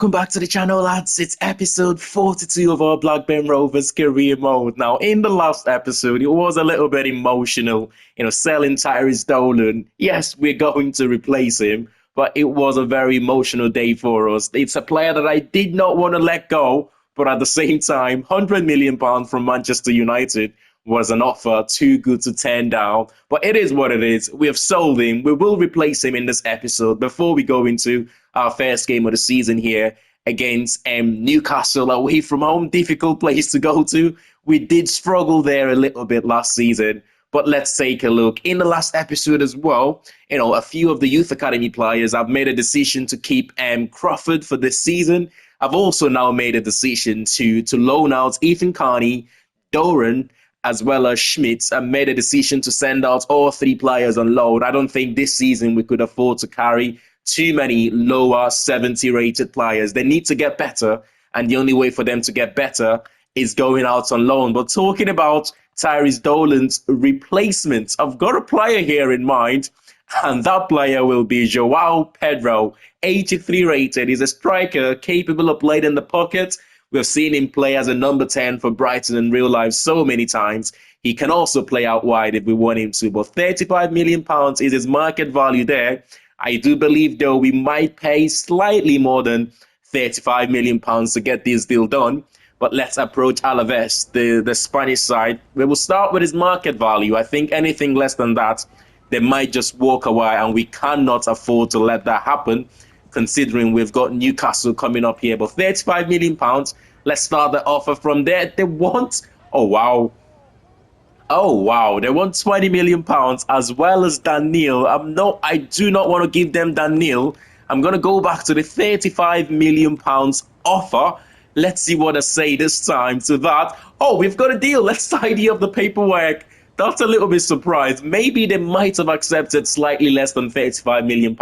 Welcome back to the channel, lads. It's episode 42 of our Blackburn Rovers career mode. Now, in the last episode, it was a little bit emotional, selling Tyrese Dolan. Yes, we're going to replace him, but it was a very emotional day for us. It's a player that I did not want to let go, but at the same time, £100 million from Manchester United was an offer too good to turn down. But it is what it is. We have sold him. We will replace him in this episode before we go into our first game of the season here against Newcastle away from home. Difficult place to go to. We did struggle there a little bit last season. But let's take a look. In the last episode as well, a few of the youth academy players have made a decision to keep Crawford for this season. I've also now made a decision to loan out Ethan Carney, Doran, as well as Schmitz, and made a decision to send out all three players on loan. I don't think this season we could afford to carry too many lower 70 rated players. They need to get better, and the only way for them to get better is going out on loan. But talking about Tyrese Dolan's replacement, I've got a player here in mind, and that player will be Joao Pedro, 83 rated. He's a striker capable of playing in the pocket. We've seen him play as a number 10 for Brighton in real life so many times. He can also play out wide if we want him to, but £35 million is his market value there. I do believe, though, we might pay slightly more than £35 million to get this deal done. But let's approach Alaves, the Spanish side. We will start with his market value. I think anything less than that, they might just walk away, and we cannot afford to let that happen, considering we've got Newcastle coming up here. But £35 million, let's start the offer from there. They want, oh wow, they want £20 million as well as Daniel. I do not want to give them Daniel. I'm going to go back to the £35 million offer. Let's see what I say this time to that. Oh, we've got a deal. Let's tidy up the paperwork. That's a little bit surprised. Maybe they might have accepted slightly less than £35 million.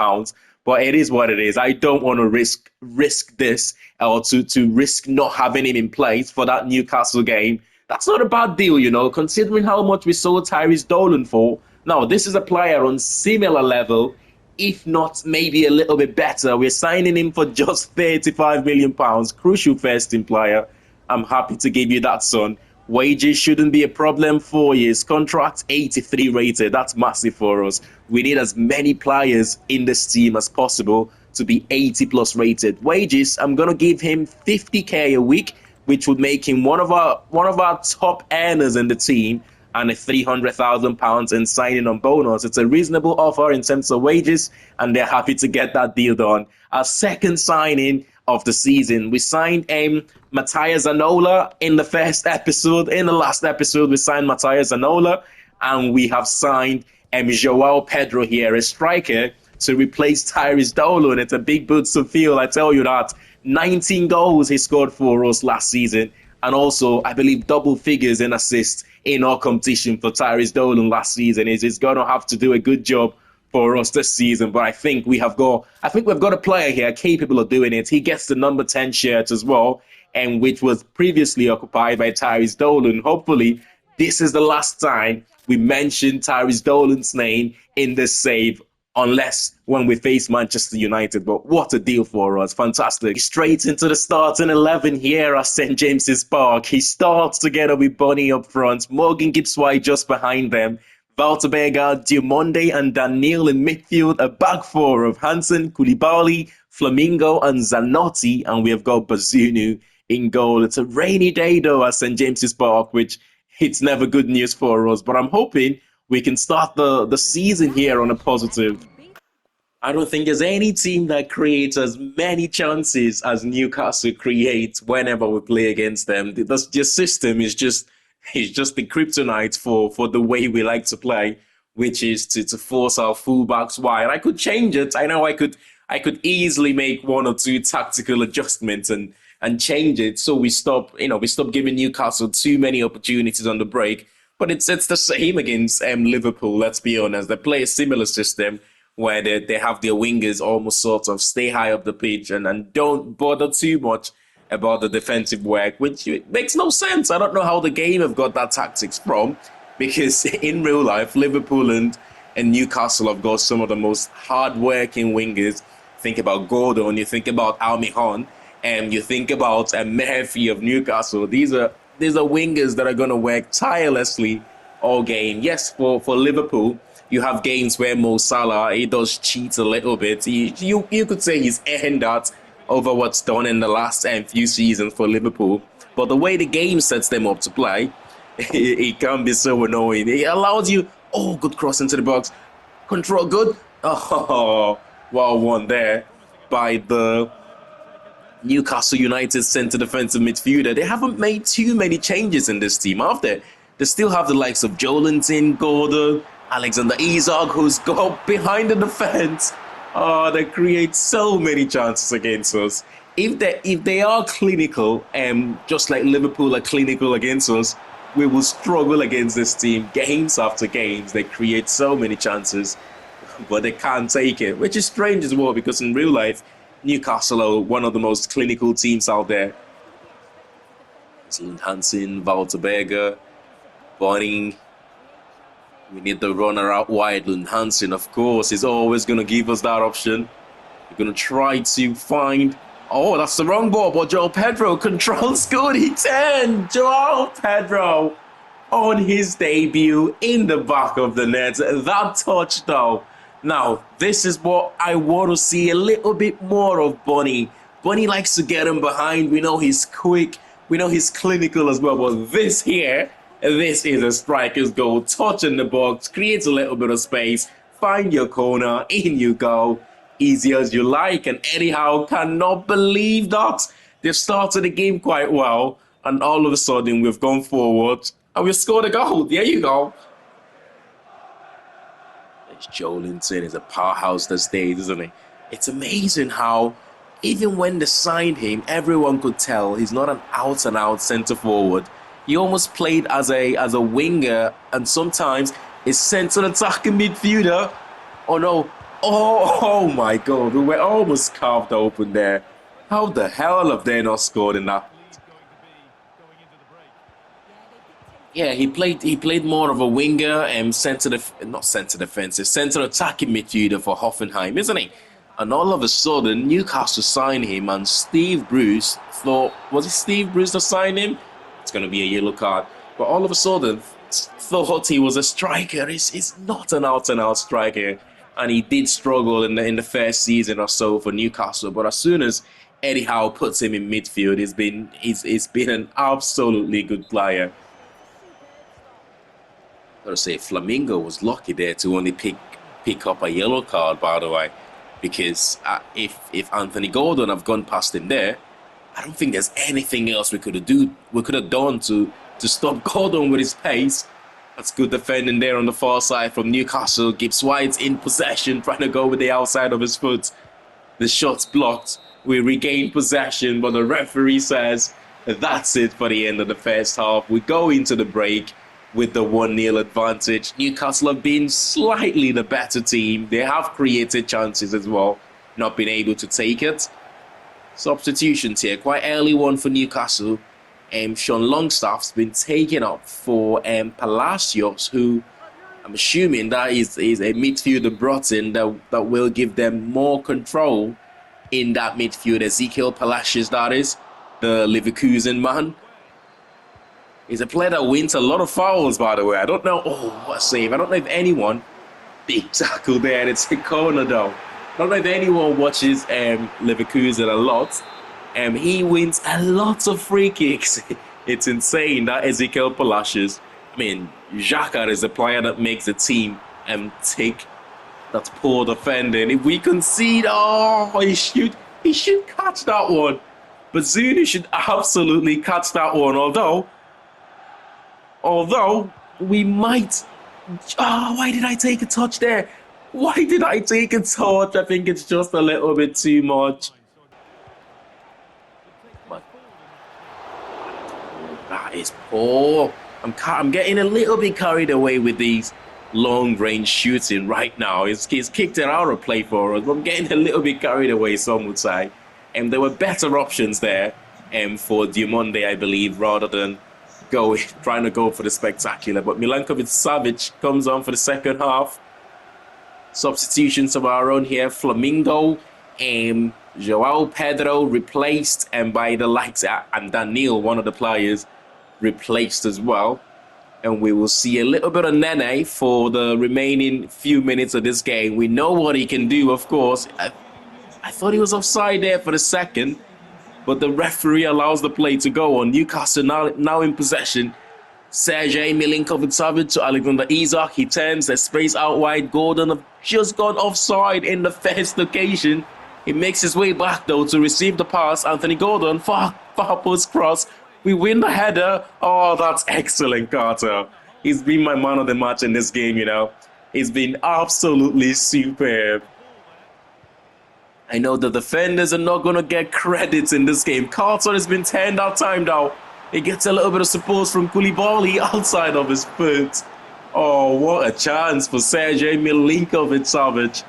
But it is what it is. I don't want to risk this, or to risk not having him in place for that Newcastle game. That's not a bad deal, considering how much we sold Tyrese Dolan for. Now, this is a player on similar level, if not maybe a little bit better. We're signing him for just £35 million. Crucial first-team player. I'm happy to give you that, son. Wages shouldn't be a problem. 4 years contract, 83 rated. That's massive for us. We need as many players in this team as possible to be 80 plus rated. Wages, I'm going to give him 50k a week, which would make him one of our top earners in the team, and a £300,000 in signing on bonus. It's a reasonable offer in terms of wages, and they're happy to get that deal done. Our second signing of the season, we signed Matthias Zanola in the first episode. In the last episode, we signed Matthias Zanola, and we have signed Joao Pedro here, a striker, to replace Tyrese Dolan. It's a big boot to fill, I tell you that. 19 goals he scored for us last season, and also, I believe, double figures in assists in our competition for Tyrese Dolan last season. He's going to have to do a good job for us this season, but I think we've got a player here capable of doing it. He gets the number 10 shirt as well, and which was previously occupied by Tyrese Dolan. Hopefully, this is the last time we mention Tyrese Dolan's name in this save, unless when we face Manchester United. But what a deal for us. Fantastic. Straight into the starting 11 here at St. James's Park. He starts together with Bonny up front, Morgan Gibbs-White just behind them, Valterberger, Diamonde and Daniel in midfield, a back four of Hansen, Koulibaly, Flamingo and Zanotti, and we have got Bazunu in goal. It's a rainy day though at St. James's Park, which it's never good news for us, but I'm hoping we can start the season here on a positive. I don't think there's any team that creates as many chances as Newcastle create whenever we play against them. The system is just the kryptonite for the way we like to play, which is to force our fullbacks wide. I could change it. I know I could easily make one or two tactical adjustments and change it so we stop giving Newcastle too many opportunities on the break. But it's the same against Liverpool, let's be honest. They play a similar system where they have their wingers almost sort of stay high up the pitch and don't bother too much about the defensive work, which makes no sense. I don't know how the game have got that tactics from, because in real life, Liverpool and Newcastle have got some of the most hard-working wingers. Think about Gordon, you think about Almiron, And you think about Murphy of Newcastle. These are wingers that are going to work tirelessly all game. Yes, for Liverpool, you have games where Mo Salah, he does cheat a little bit. You could say he's earned that over what's done in the last few seasons for Liverpool. But the way the game sets them up to play, it can be so annoying. It allows you, oh, good cross into the box. Control, good. Oh, well won there by the Newcastle United centre defensive midfielder. They haven't made too many changes in this team, have they? They still have the likes of Joelinton, Gordon, Alexander Isak, who's got behind the defence. Oh, they create so many chances against us. If they are clinical, just like Liverpool are clinical against us, we will struggle against this team games after games. They create so many chances, but they can't take it, which is strange as well because in real life, Newcastle are one of the most clinical teams out there. It's Lund Hansen, Walter Berger, Bonning. We need the runner out wide. Lund Hansen, of course, is always going to give us that option. We're going to try to find... Oh, that's the wrong ball, but João Pedro controls good. He turned. João Pedro on his debut in the back of the net. That touch, though. Now, this is what I want to see a little bit more of Bunny. Bunny likes to get him behind. We know he's quick. We know he's clinical as well. But this here, this is a striker's goal. Touch in the box, creates a little bit of space. Find your corner, in you go. Easy as you like. And Eddie Howe cannot believe that. They've started the game quite well. And all of a sudden, we've gone forward. And we've scored a goal. There you go. Joelinton is a powerhouse these days, isn't he? It's amazing how even when they signed him, everyone could tell he's not an out-and-out centre-forward. He almost played as a winger and sometimes is centre-attacking midfielder. Oh no. Oh my God. We were almost carved open there. How the hell have they not scored in that? Yeah, he played more of a winger and centre attacking midfielder for Hoffenheim, isn't he? And all of a sudden, Newcastle signed him, and Steve Bruce thought, was it Steve Bruce that signed him? It's going to be a yellow card. But all of a sudden, thought he was a striker. He's not an out-and-out striker, and he did struggle in the first season or so for Newcastle. But as soon as Eddie Howe puts him in midfield, he's been an absolutely good player. Gotta say, Flamingo was lucky there to only pick up a yellow card, by the way, because if Anthony Gordon have gone past him there, I don't think there's anything else we could have done to stop Gordon with his pace. That's good defending there on the far side from Newcastle. Gibbs White's in possession, trying to go with the outside of his foot. The shot's blocked. We regain possession, but the referee says that's it for the end of the first half. We go into the break with the 1-0 advantage. Newcastle have been slightly the better team. They have created chances as well, not been able to take it. Substitutions here, quite early one for Newcastle. Sean Longstaff's been taken up for Palacios, who I'm assuming that is a midfielder brought in that will give them more control in that midfield. Ezekiel Palacios, that is, the Leverkusen man. He's a player that wins a lot of fouls, by the way. I don't know. Oh, what a save. I don't know if anyone... Big tackle there, and it's a corner, though. I don't know if anyone watches Leverkusen a lot. He wins a lot of free kicks. It's insane, that Ezekiel Palacios. I mean, Xhaka is the player that makes the team tick. That's poor defending. If we concede, he should catch that one. But Zuni should absolutely catch that one, Although, we might... why did I take a touch there? Why did I take a touch? I think it's just a little bit too much. But that is poor. I'm getting a little bit carried away with these long-range shooting right now. He's kicked it out of play for us. But I'm getting a little bit carried away, some would say. And there were better options there for Diamonde, I believe, rather than trying to go for the spectacular. But Milankovic-Savic comes on for the second half. Substitutions of our own here. Flamingo, Joao Pedro replaced, and by the likes and Daniel, one of the players, replaced as well. And we will see a little bit of Nene for the remaining few minutes of this game. We know what he can do, of course. I thought he was offside there for the second, but the referee allows the play to go on. Newcastle now in possession. Sergej Milinkovic-Savic to Alexander Isak. He turns, there's space out wide. Gordon have just gone offside in the first occasion. He makes his way back though to receive the pass. Anthony Gordon, far post cross. We win the header. Oh, that's excellent, Carter. He's been my man of the match in this game, you know. He's been absolutely superb. I know the defenders are not going to get credit in this game. Carter has been turned out time now. He gets a little bit of support from Koulibaly outside of his foot. Oh, what a chance for Sergej Milinkovic-Savic.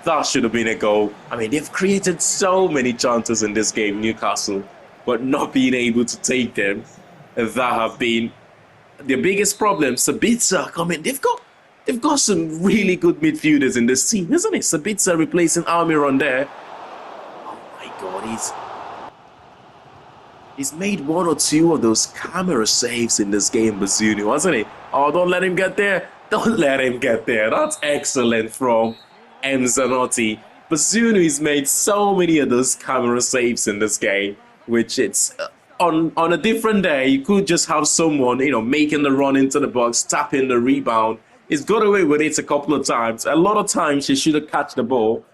That should have been a goal. I mean, they've created so many chances in this game, Newcastle, but not being able to take them. That have been the biggest problem. Sabitzer coming. They've got some really good midfielders in this team, isn't it? Sabitzer replacing Almiron there. Oh my God, he's made one or two of those camera saves in this game, Bazunu, hasn't he? Oh, don't let him get there. Don't let him get there. That's excellent from M. Zanotti. Bazunu has made so many of those camera saves in this game, which it's on a different day, you could just have someone, you know, making the run into the box, tapping the rebound. He's got away with it a couple of times. A lot of times he should have catched the ball,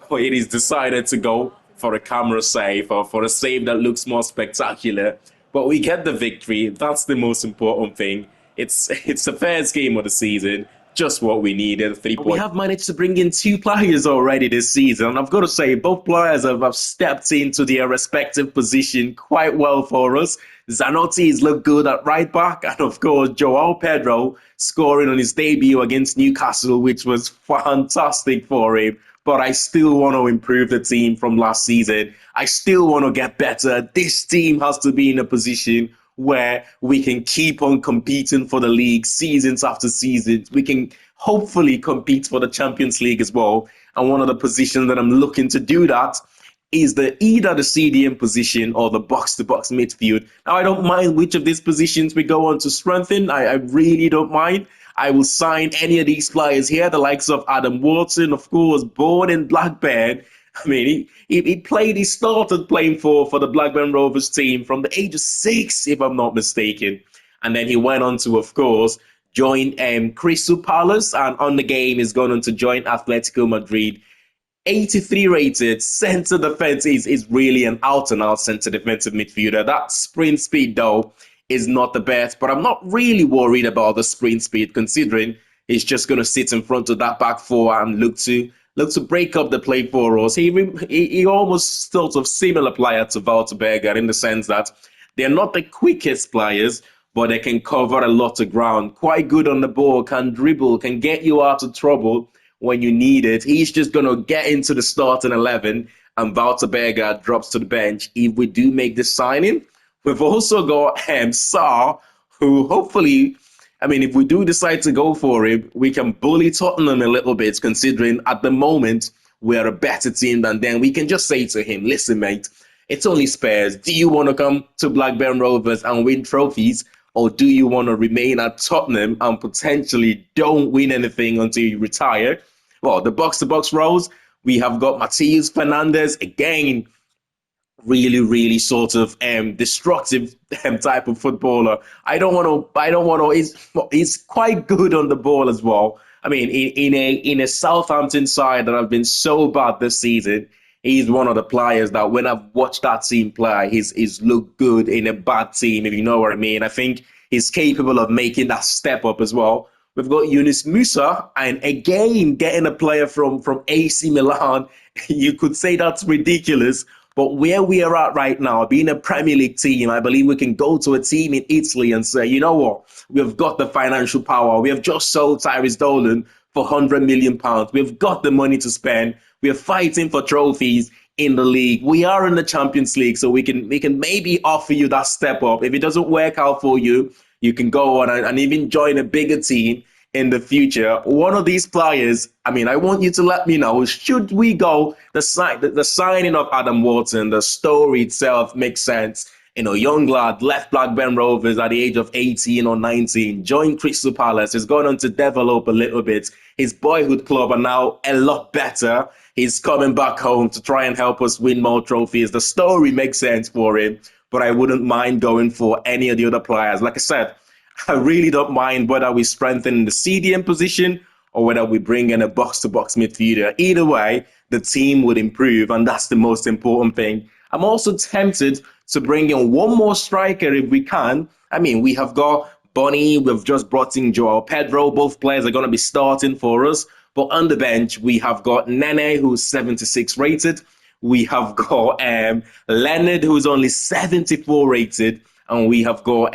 but it is decided to go for a camera save or for a save that looks more spectacular. But we get the victory. That's the most important thing. It's the first game of the season. Just what we needed. 3 points. We have managed to bring in 2 players already this season. And I've got to say, both players have stepped into their respective position quite well for us. Zanotti has looked good at right back. And of course, Joao Pedro scoring on his debut against Newcastle, which was fantastic for him. But I still want to improve the team from last season. I still want to get better. This team has to be in a position where we can keep on competing for the league seasons after seasons. We can hopefully compete for the Champions League as well. And one of the positions that I'm looking to do that is either the CDM position or the box-to-box midfield. Now, I don't mind which of these positions we go on to strengthen. I really don't mind. I will sign any of these players here, the likes of Adam Wharton, of course, born in Blackburn. I mean, he started playing for the Blackburn Rovers team from the age of 6, if I'm not mistaken. And then he went on to, of course, join Crystal Palace, and on the game he's gone on to join Atletico Madrid. 83 rated, centre defense is really an out-and-out centre defensive midfielder. That sprint speed, though, is not the best, but I'm not really worried about the sprint speed, considering he's just going to sit in front of that back four and look to break up the play for us. He almost sort of similar player to Valterberger in the sense that they're not the quickest players, but they can cover a lot of ground. Quite good on the ball, can dribble, can get you out of trouble when you need it. He's just going to get into the starting 11, and Valterberger drops to the bench if we do make this signing. We've also got Sarr, who hopefully, I mean, if we do decide to go for him, we can bully Tottenham a little bit, considering at the moment we're a better team than them. We can just say to him, listen, mate, it's only Spurs. Do you want to come to Blackburn Rovers and win trophies? Or do you want to remain at Tottenham and potentially don't win anything until you retire? Well, the box-to-box roles, we have got Matheus Fernandes, again, really sort of destructive type of footballer. I don't want to. He's quite good on the ball as well. I mean, in a Southampton side that have been so bad this season, he's one of the players that when I've watched that team play, he's looked good in a bad team, if you know what I mean. I think he's capable of making that step up as well. We've got Yunus Musa, and again, getting a player from AC Milan. You could say that's ridiculous. But where we are at right now, being a Premier League team, I believe we can go to a team in Italy and say, you know what, we've got the financial power. We have just sold Tyrese Dolan for £100 million. We've got the money to spend. We are fighting for trophies in the league. We are in the Champions League, so we can maybe offer you that step up. If it doesn't work out for you, you can go on and even join a bigger team in the future. One of these players, I mean, I want you to let me know, should we go, the signing of Adam Wharton, the story itself makes sense. You know, young lad, left Blackburn Rovers at the age of 18 or 19, joined Crystal Palace, has gone on to develop a little bit. His boyhood club are now a lot better. He's coming back home to try and help us win more trophies. The story makes sense for him, but I wouldn't mind going for any of the other players. Like I said, I really don't mind whether we strengthen the CDM position or whether we bring in a box-to-box midfielder. Either way, the team would improve, and that's the most important thing. I'm also tempted to bring in one more striker if we can. I mean, we have got Bonnie, we've just brought in Joao Pedro. Both players are going to be starting for us. But on the bench, we have got Nene, who's 76 rated. We have got Leonard, who's only 74 rated. And we have got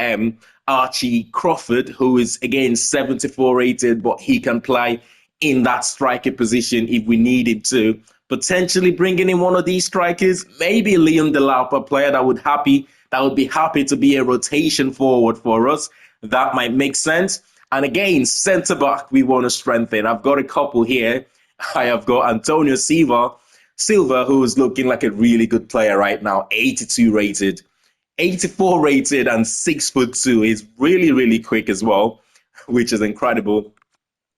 Archie Crawford, who is, again, 74 rated, but he can play in that striker position if we needed to. Potentially bringing in one of these strikers, maybe Liam Delap, a player that would be happy to be a rotation forward for us. That might make sense. And again, centre back we want to strengthen. I've got a couple here. I have got Antonio Silva, who is looking like a really good player right now, 82 rated. 84 rated and 6'2". He's really, really quick as well, which is incredible.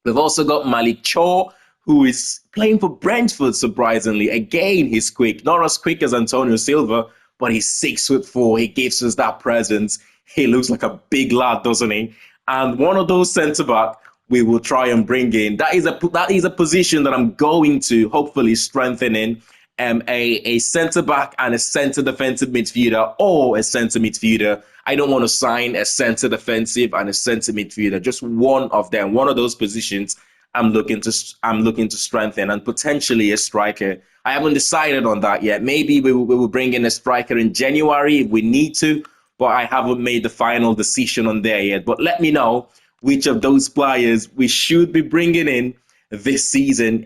We've also got Malik Chaw, who is playing for Brentford, surprisingly. Again, he's quick. Not as quick as Antonio Silva, but he's 6'4". He gives us that presence. He looks like a big lad, doesn't he? And one of those centre-back we will try and bring in. That is a position that I'm going to hopefully strengthen in. A centre-back and a centre defensive midfielder, or a centre midfielder. I don't want to sign a centre defensive and a centre midfielder. Just one of them, one of those positions I'm looking to strengthen, and potentially a striker. I haven't decided on that yet. Maybe we will bring in a striker in January if we need to, but I haven't made the final decision on there yet. But let me know which of those players we should be bringing in this season.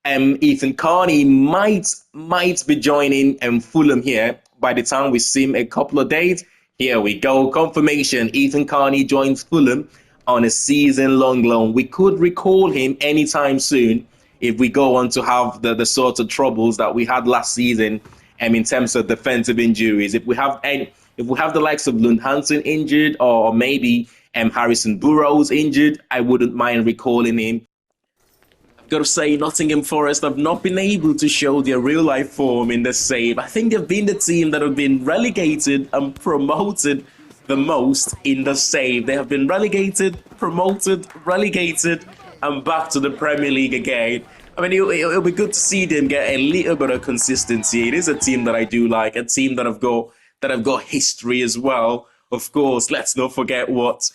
Ethan Carney might be joining Fulham here by the time we see him a couple of days. Here we go, confirmation. Ethan Carney joins Fulham on a season-long loan. We could recall him anytime soon if we go on to have the sort of troubles that we had last season in terms of defensive injuries. If we have the likes of Lund Hansen injured, or maybe Harrison Burrows injured, I wouldn't mind recalling him. Got to say, Nottingham Forest have not been able to show their real-life form in the save. I think they've been the team that have been relegated and promoted the most in the save. They have been relegated, promoted, relegated, and back to the Premier League again. I mean, it'll be good to see them get a little bit of consistency. It is a team that I do like, a team that have got history as well. Of course, let's not forget what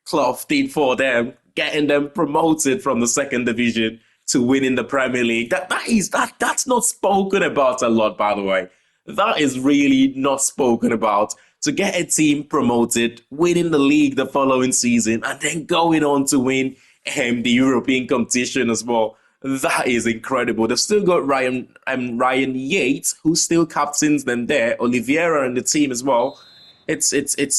Clough did for them, getting them promoted from the second division to winning the Premier League. That's not spoken about a lot, by the way. That is really not spoken about. To get a team promoted, winning the league the following season, and then going on to win the European competition as well. That is incredible. They've still got Ryan Yates, who still captains them there. Oliveira in the team as well. It's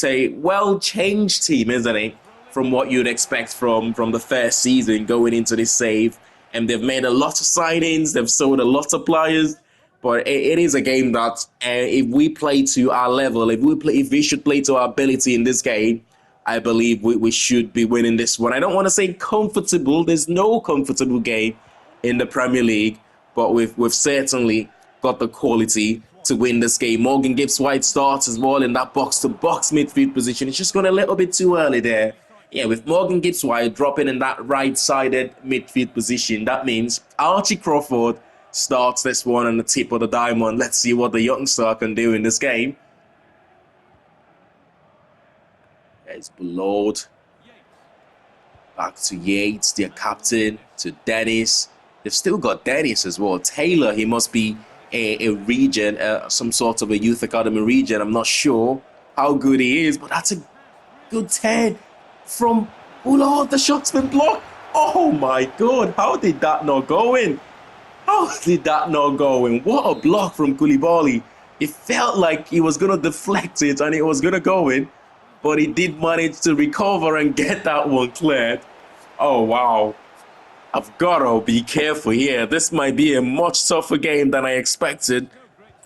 a well-changed team, isn't it? From what you'd expect from the first season going into this save. And they've made a lot of signings. They've sold a lot of players. But it is a game that if we play to our level, if we should play to our ability in this game, I believe we should be winning this one. I don't want to say comfortable. There's no comfortable game in the Premier League, but we've certainly got the quality to win this game. Morgan Gibbs-White starts as well in that box-to-box midfield position. It's just gone a little bit too early there. Yeah, with Morgan Gibbs-White dropping in that right-sided midfield position, that means Archie Crawford starts this one on the tip of the diamond. Let's see what the youngster can do in this game. There's Blood. Back to Yates, their captain, to Dennis. They've still got Dennis as well. Taylor, he must be a region, some sort of a youth academy region. I'm not sure how good he is, but that's a good 10 from... Oh, Lord, the shot's been blocked. Oh, my God. How did that not go in? How did that not go in? What a block from Koulibaly. It felt like he was going to deflect it and it was going to go in. but he did manage to recover and get that one cleared. Oh, wow. I've got to be careful here. This might be a much tougher game than I expected.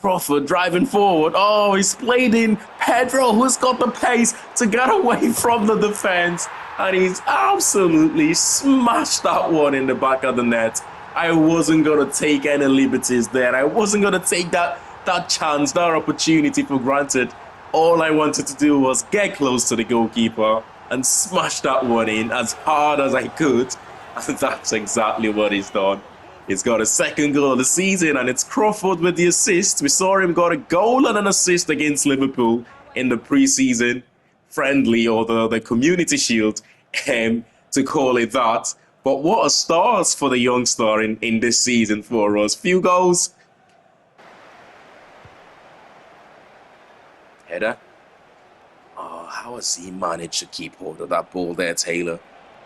Crawford driving forward. Oh, he's played in Pedro, who's got the pace to get away from the defense. And he's absolutely smashed that one in the back of the net. I wasn't going to take any liberties there. I wasn't going to take that chance, that opportunity for granted. All I wanted to do was get close to the goalkeeper and smash that one in as hard as I could. And that's exactly what he's done. He's got a second goal of the season, and it's Crawford with the assist. We saw him got a goal and an assist against Liverpool in the pre-season friendly, or the Community Shield, to call it that. But what a start for the youngster in this season for us. Few goals. Header. Oh, how has he managed to keep hold of that ball there, Taylor?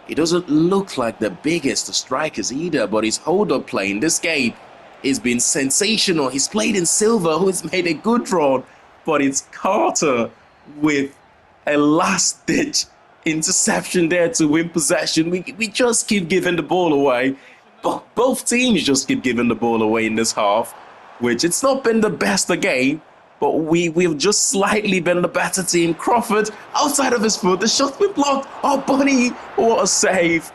He doesn't look like the biggest of strikers either, but his hold-up play in this game has been sensational. He's played in Silva, who has made a good run, but it's Carter with a last-ditch interception there to win possession. We just keep giving the ball away. But both teams just keep giving the ball away in this half, which it's not been the best of game. But we've just slightly been the better team. Crawford, outside of his foot, the shot's been blocked. Oh, Bunny, what a save.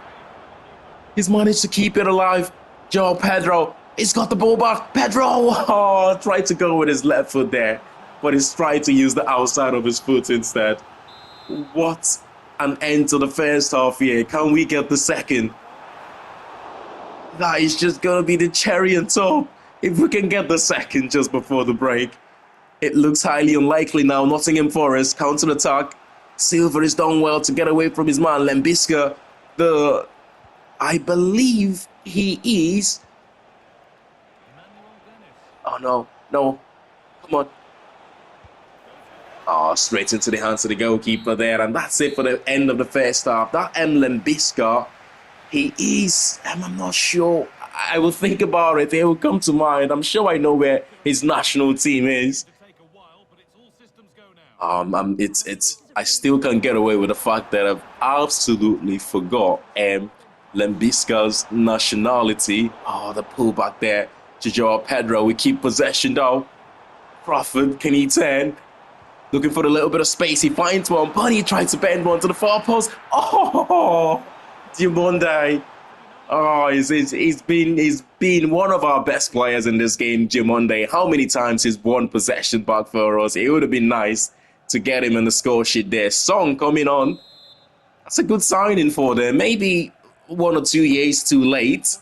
He's managed to keep it alive. João Pedro, he's got the ball back. Pedro, oh, tried to go with his left foot there, but he's tried to use the outside of his foot instead. What an end to the first half here. Can we get the second? That is just going to be the cherry on top. If we can get the second just before the break. It looks highly unlikely now. Nottingham Forest counter-attack. Silva is done well to get away from his man, Lembisca. I believe he is... Oh, no. Come on. Oh, straight into the hands of the goalkeeper there. And that's it for the end of the first half. That Lembisca, he is... I'm not sure. I will think about it. It will come to mind. I'm sure I know where his national team is. I still can't get away with the fact that I've absolutely forgot Lembisca's nationality. Oh, the pullback there to João Pedro. We keep possession though. Crawford, can he turn? Looking for a little bit of space. He finds one. Bunny tried to bend one to the far post. Oh, Diamonde. Oh, he's been one of our best players in this game, Diamonde. How many times he's won possession back for us? It would have been nice to get him in the score sheet there. Song coming on. That's a good signing for them. Maybe 1 or 2 years too late.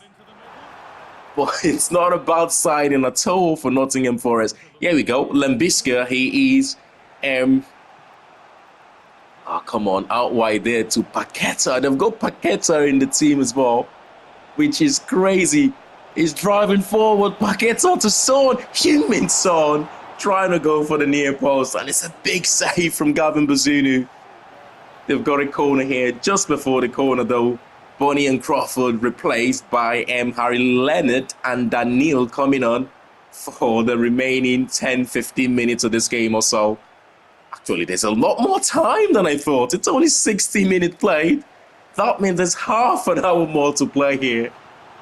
But it's not a bad signing at all for Nottingham Forest. Here we go. Lembisca, he is... oh, come on. Out wide there to Paqueta. They've got Paqueta in the team as well, which is crazy. He's driving forward. Paqueta to Son. Heung-min Son trying to go for the near post. And it's a big save from Gavin Bazunu. They've got a corner here. Just before the corner, though, Bunny and Crawford replaced by Harry Leonard and Daniel coming on for the remaining 10-15 minutes of this game or so. Actually, there's a lot more time than I thought. It's only 60 minutes played. That means there's half an hour more to play here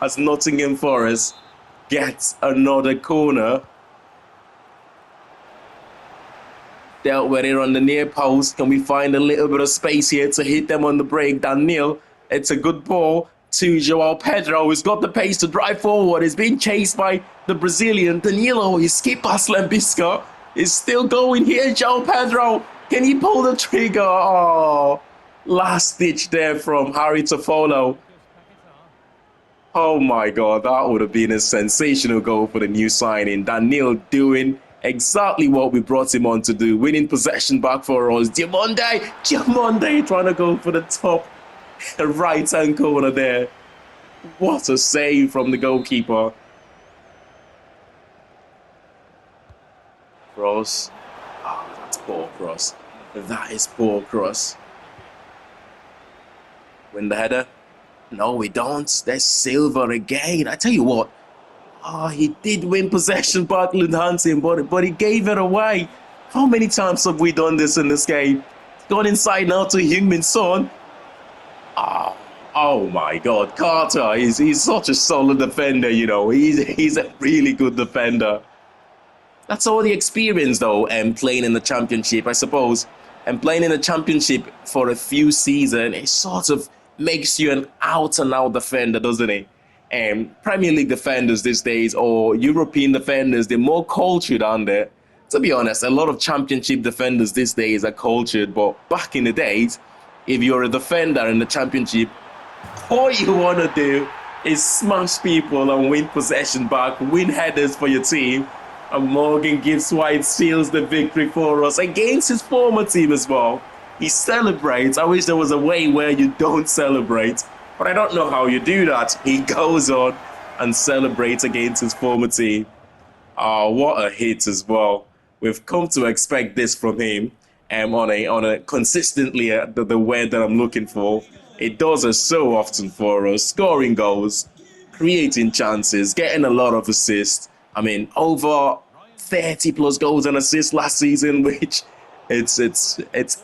as Nottingham Forest gets another corner. Dealt with it on the near post. Can we find a little bit of space here to hit them on the break? Daniel, it's a good ball to João Pedro, who's got the pace to drive forward. He's being chased by the Brazilian. Danilo, he skipped past Lembisca. He's still going here. João Pedro, can he pull the trigger? Oh, last ditch there from Harry Tofolo. Oh my God, that would have been a sensational goal for the new signing. Daniel doing exactly what we brought him on to do, winning possession back for us. Diamonde trying to go for the top right-hand corner there. What a save from the goalkeeper. Cross. Oh, that's poor cross. That is poor cross. Win the header? No, we don't. There's Silva again. I tell you what. Oh, he did win possession back, Lundhansen, but he gave it away. How many times have we done this in this game? Gone inside now to Heung-min Son. Oh, oh my God, Carter, he's such a solid defender, you know. He's a really good defender. That's all the experience, though, and playing in the championship, I suppose. And playing in the championship for a few seasons, it sort of makes you an out-and-out defender, doesn't it? And Premier League defenders these days, or European defenders, they're more cultured, aren't they? To be honest, a lot of championship defenders these days are cultured, but back in the days, if you're a defender in the championship, all you want to do is smash people and win possession back, win headers for your team. And Morgan Gibbs-White seals the victory for us against his former team as well. He celebrates. I wish there was a way where you don't celebrate, but I don't know how you do that. He goes on and celebrates against his former team. Oh, what a hit as well. We've come to expect this from him, on a consistently the word that I'm looking for. It does it so often for us, scoring goals, creating chances, getting a lot of assists. I mean, over 30 plus goals and assists last season, which it's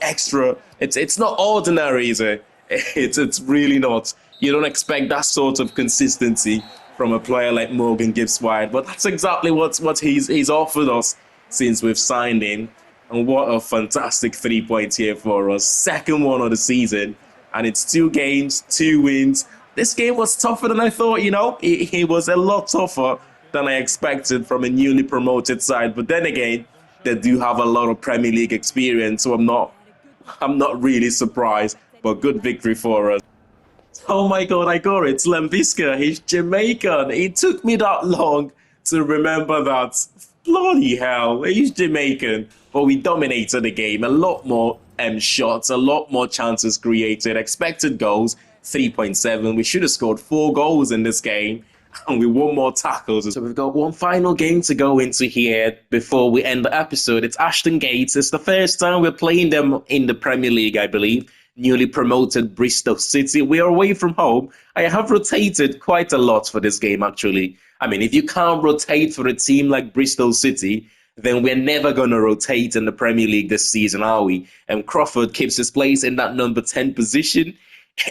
extra. It's not ordinary, is it? It's really not. You don't expect that sort of consistency from a player like Morgan Gibbs-White, but that's exactly what he's offered us since we've signed him. And what a fantastic 3 points here for us. Second one of the season, and it's 2 games, 2 wins. This game was tougher than I thought, you know. It was a lot tougher than I expected from a newly promoted side. But then again, they do have a lot of Premier League experience, so I'm not really surprised. But good victory for us. Oh my God, I got it. It's Lambisca. He's Jamaican. It took me that long to remember that. Bloody hell, he's Jamaican. But we dominated the game. A lot more shots, a lot more chances created. Expected goals, 3.7. We should have scored 4 goals in this game. And we won more tackles. So we've got one final game to go into here before we end the episode. It's Ashton Gates. It's the first time we're playing them in the Premier League, I believe. Newly promoted Bristol City. We are away from home. I have rotated quite a lot for this game, actually. I mean, if you can't rotate for a team like Bristol City, then we're never going to rotate in the Premier League this season, are we? And Crawford keeps his place in that number 10 position.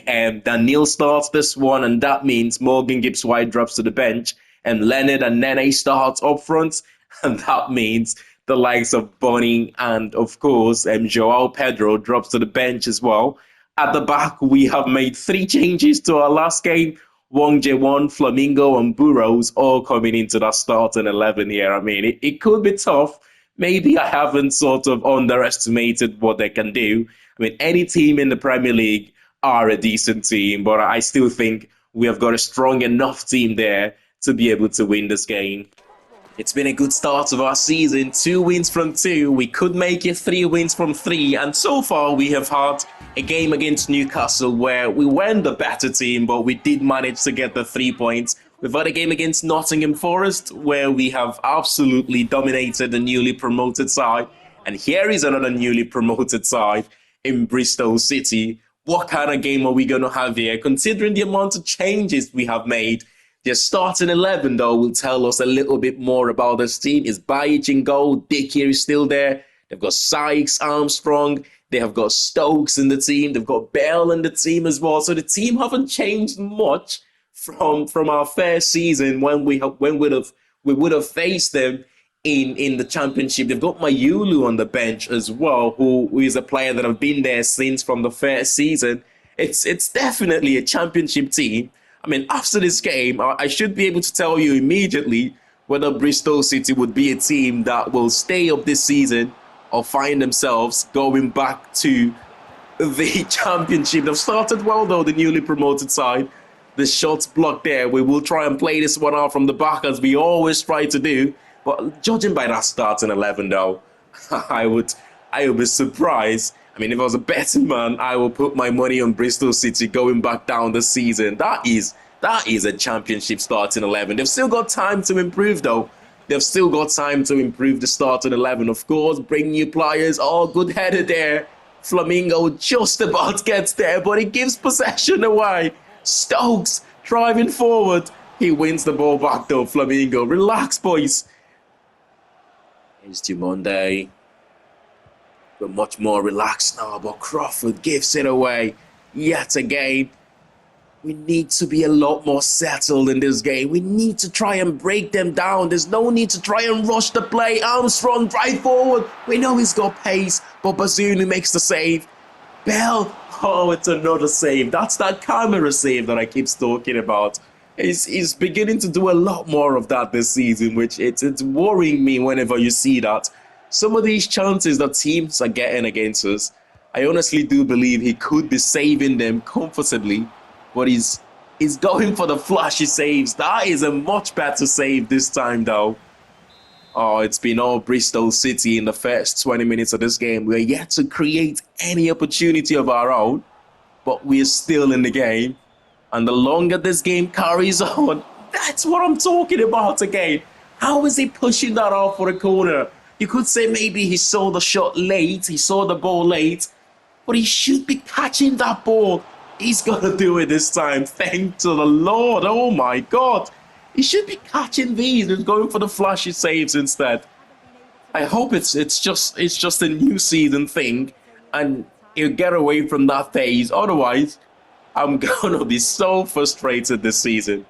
And Daniel starts this one, and that means Morgan Gibbs-White drops to the bench, and Leonard and Nene starts up front, and that means the likes of Bonnie and, of course, Joao Pedro drops to the bench as well. At the back, we have made 3 changes to our last game. Wong Jae-won, Flamingo, and Burrows all coming into that starting 11 here. I mean, it could be tough. Maybe I haven't sort of underestimated what they can do. I mean, any team in the Premier League are a decent team, but I still think we have got a strong enough team there to be able to win this game. It's been a good start of our season. 2 wins from 2. We could make it 3 wins from 3. And so far, we have had a game against Newcastle where we weren't the better team, but we did manage to get the 3 points. We've had a game against Nottingham Forest where we have absolutely dominated the newly promoted side. And here is another newly promoted side in Bristol City. What kind of game are we going to have here? Considering the amount of changes we have made, their starting 11, though, will tell us a little bit more about this team. Is Bajic in goal? Dickier is still there. They've got Sykes, Armstrong. They have got Stokes in the team. They've got Bell in the team as well. So the team haven't changed much from our first season when we would have faced them in the championship. They've got Mayulu on the bench as well, who is a player that have been there since from the first season. It's definitely a championship team. I mean, after this game, I should be able to tell you immediately whether Bristol City would be a team that will stay up this season or find themselves going back to the championship. They've started well, though, the newly promoted side. The shots blocked there. We will try and play this one out from the back as we always try to do. But judging by that starting 11, though, I would be surprised. I mean, if I was a betting man, I would put my money on Bristol City going back down the season. That is a championship starting 11. They've still got time to improve, though. They've still got time to improve the starting 11, of course. Bring new players. Oh, good header there. Flamingo just about gets there, but he gives possession away. Stokes driving forward. He wins the ball back, though, Flamingo. Relax, boys. Here's to Monday. We're much more relaxed now, but Crawford gives it away yet again. We need to be a lot more settled in this game. We need to try and break them down. There's no need to try and rush the play. Armstrong, drive forward. We know he's got pace, but Bazunu makes the save. Bell, oh, it's another save. That's that camera save that I keep talking about. He's beginning to do a lot more of that this season, which it's worrying me whenever you see that. Some of these chances that teams are getting against us, I honestly do believe he could be saving them comfortably, but he's going for the flashy saves. That is a much better save this time, though. Oh, it's been all Bristol City in the first 20 minutes of this game. We're yet to create any opportunity of our own, but we're still in the game. And the longer this game carries on, that's what I'm talking about again. How is he pushing that off for a corner? You could say maybe he saw the shot late, he saw the ball late, but he should be catching that ball. He's gonna do it this time. Thank to the Lord. Oh my God. He should be catching these and going for the flashy saves instead. I hope it's just a new season thing and he'll get away from that phase. Otherwise, I'm gonna be so frustrated this season.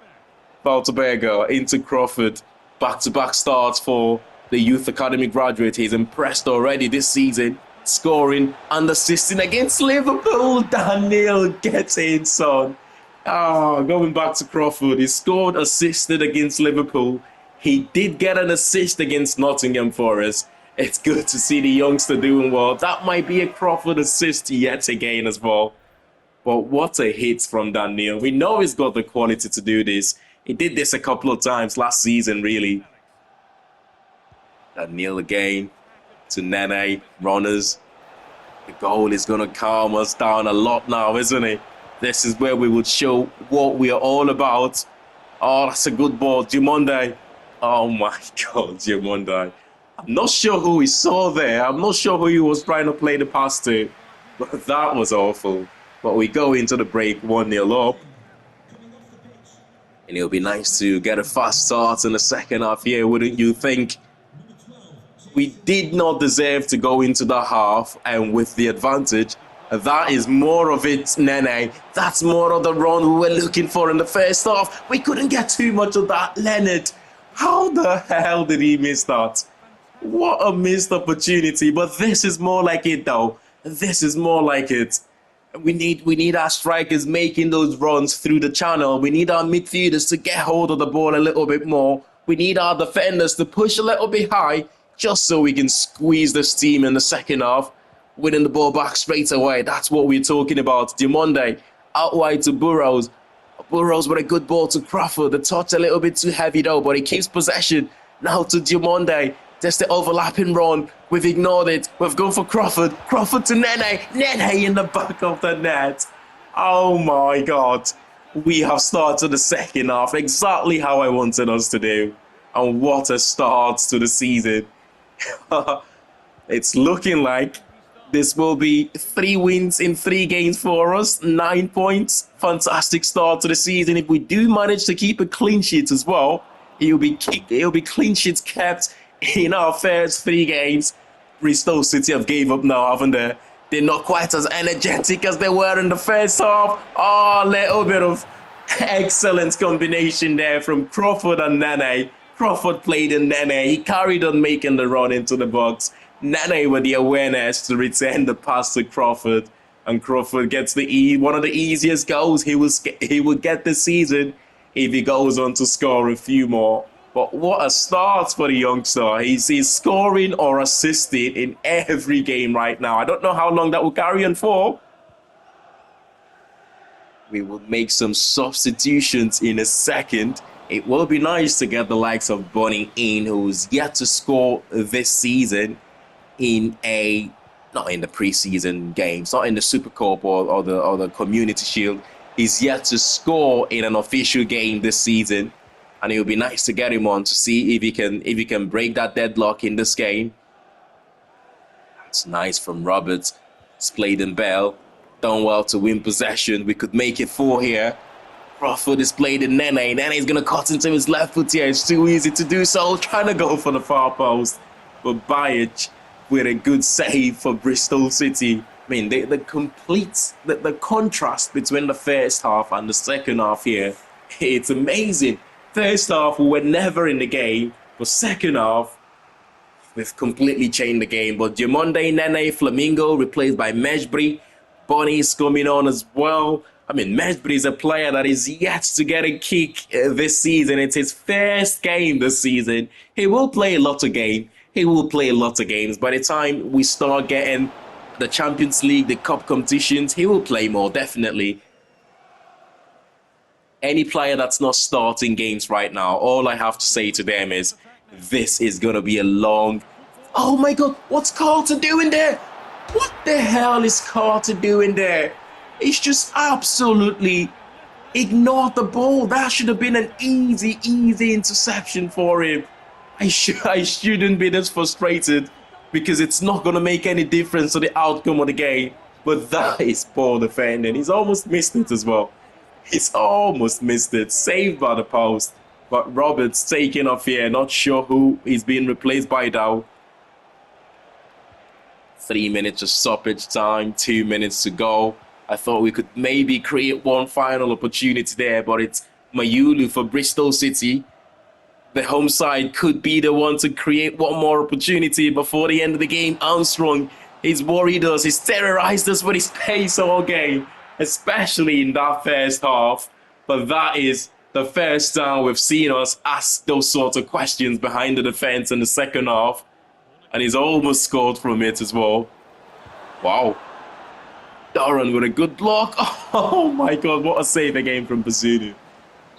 Valterberger into Crawford. Back-to-back starts for the Youth Academy graduate. He's impressed already this season. Scoring and assisting against Liverpool. Daniel gets in, son. Going back to Crawford. He scored, assisted against Liverpool. He did get an assist against Nottingham Forest. It's good to see the youngster doing well. That might be a Crawford assist yet again as well. But what a hit from Daniel. We know he's got the quality to do this. He did this a couple of times last season, really. Daniel again to Nene, runners. The goal is going to calm us down a lot now, isn't it? This is where we would show what we are all about. Oh, that's a good ball. Jumonde. Oh my God, Jumonde. I'm not sure who he saw there. I'm not sure who he was trying to play the pass to. But that was awful. But we go into the break 1-0 up. And it'll be nice to get a fast start in the second half here, wouldn't you think? We did not deserve to go into the half, and with the advantage, that is more of it, Nene. That's more of the run we were looking for in the first half. We couldn't get too much of that. Leonard, how the hell did he miss that? What a missed opportunity, but this is more like it though. This is more like it. We need our strikers making those runs through the channel. We need our midfielders to get hold of the ball a little bit more. We need our defenders to push a little bit high, just so we can squeeze this team in the second half, winning the ball back straight away. That's what we're talking about. Diamonde out wide to Burrows. Burrows with a good ball to Crawford. The touch a little bit too heavy though, but he keeps possession. Now to Diamonde. There's the overlapping run. We've ignored it. We've gone for Crawford. Crawford to Nene. Nene in the back of the net. Oh my God. We have started the second half exactly how I wanted us to do. And what a start to the season. It's looking like this will be 3 wins in 3 games for us. 9 points. Fantastic start to the season. If we do manage to keep a clean sheet as well, it'll be clean sheets kept in our first 3 games. Bristol City have gave up now, haven't they? They're not quite as energetic as they were in the first half. Oh, a little bit of excellent combination there from Crawford and Nene. Crawford played in Nene. He carried on making the run into the box. Nene with the awareness to return the pass to Crawford. And Crawford gets one of the easiest goals he will get this season if he goes on to score a few more. But what a start for the youngster. He's scoring or assisting in every game right now. I don't know how long that will carry on for. We will make some substitutions in a second. It will be nice to get the likes of Bonnie in, who's yet to score this season not in the preseason games, not in the Super Cup or the Community Shield. He's yet to score in an official game this season. And it would be nice to get him on to see if he can break that deadlock in this game. That's nice from Roberts. Splayed and Bell. Done well to win possession. We could make it 4 here. Crawford is played in Nene. Nene's going to cut into his left foot here. It's too easy to do so. Trying to go for the far post. But Bajic with a good save for Bristol City. I mean, the contrast between the first half and the second half here, it's amazing. First half, we were never in the game, but second half, we've completely changed the game. But Diamonde Nene Flamingo replaced by Mejbri. Bonnie's coming on as well. I mean, Mejbri is a player that is yet to get a kick this season. It's his first game this season. He will play a lot of games. He will play a lot of games. By the time we start getting the Champions League, the cup competitions, he will play more, definitely. Any player that's not starting games right now, all I have to say to them is, this is going to be a long... Oh my God, what's Carter doing there? What the hell is Carter doing there? He's just absolutely ignored the ball. That should have been an easy interception for him. I shouldn't be this frustrated because it's not going to make any difference to the outcome of the game. But that is poor defending. He's almost missed it as well. He's almost missed it. Saved by the post. But Roberts taking off here. Not sure who he's being replaced by now. 3 minutes of stoppage time. 2 minutes to go. I thought we could maybe create one final opportunity there. But it's Mayulu for Bristol City. The home side could be the one to create one more opportunity before the end of the game. Armstrong, he's worried us. He's terrorized us with his pace all game, especially in that first half. But that is the first time we've seen us ask those sorts of questions behind the defense in the second half. And he's almost scored from it as well. Wow. Doran with a good block. Oh my God, what a save again from Bazunu.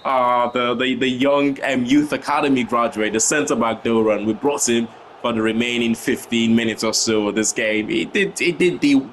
The young youth academy graduate, the centre-back Doran, we brought him for the remaining 15 minutes or so of this game. He did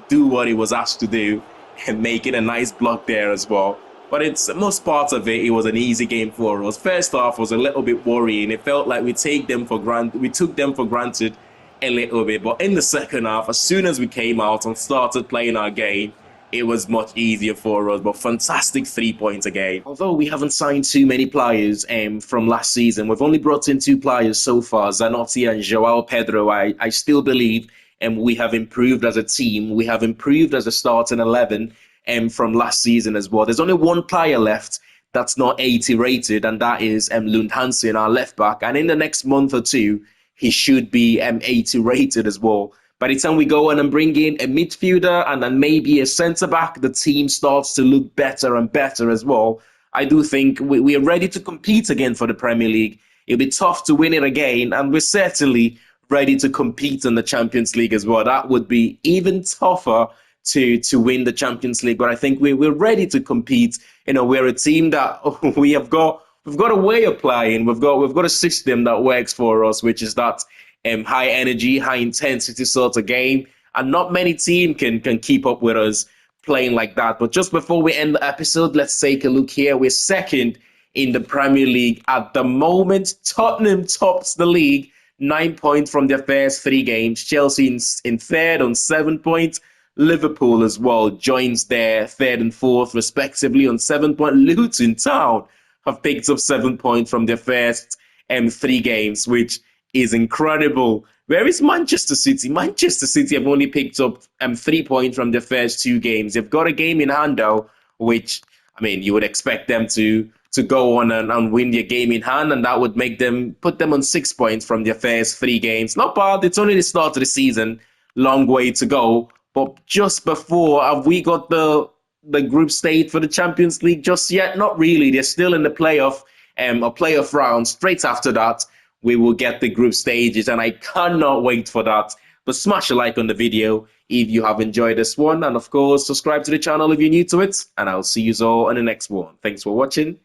do what he was asked to do and making a nice block there as well. But it's most parts of it was an easy game for us. First half was a little bit worrying. It felt like we took them for granted a little bit. But in the second half, as soon as we came out and started playing our game, it was much easier for us. But fantastic 3 points again. Although we haven't signed too many players from last season, we've only brought in 2 players so far, Zanotti and Joao Pedro. I still believe we have improved as a team. We have improved as a starting 11 from last season as well. There's only one player left that's not 80 rated, and that is Lund Hansen, our left back. And in the next month or two, he should be 80 rated as well. By the time we go in and bring in a midfielder and then maybe a centre-back, the team starts to look better and better as well. I do think we are ready to compete again for the Premier League. It'll be tough to win it again, and we're certainly ready to compete in the Champions League as well. That would be even tougher to win the Champions League, but I think we're ready to compete. You know, we're a team that we've got a way of playing. We've got a system that works for us, which is that high energy, high intensity sort of game, and not many teams can keep up with us playing like that. But just before we end the episode, let's take a look here. We're second in the Premier League at the moment. Tottenham tops the league, 9 points from their first 3 games. Chelsea in third on 7 points. Liverpool as well joins their third and fourth respectively on 7 points. Luton Town have picked up 7 points from their first 3 games, which is incredible. Where is Manchester City? Manchester City have only picked up 3 points from their first 2 games. They've got a game in hand though, which, I mean, you would expect them to go on and win their game in hand, and that would put them on 6 points from their first 3 games. Not bad. It's only the start of the season. Long way to go. But just before, have we got the group stage for the Champions League just yet? Not really. They're still in the playoff round. Straight after that, we will get the group stages, and I cannot wait for that. But smash a like on the video if you have enjoyed this one, and of course, subscribe to the channel if you're new to it, and I'll see you all in the next one. Thanks for watching,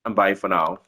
and bye for now.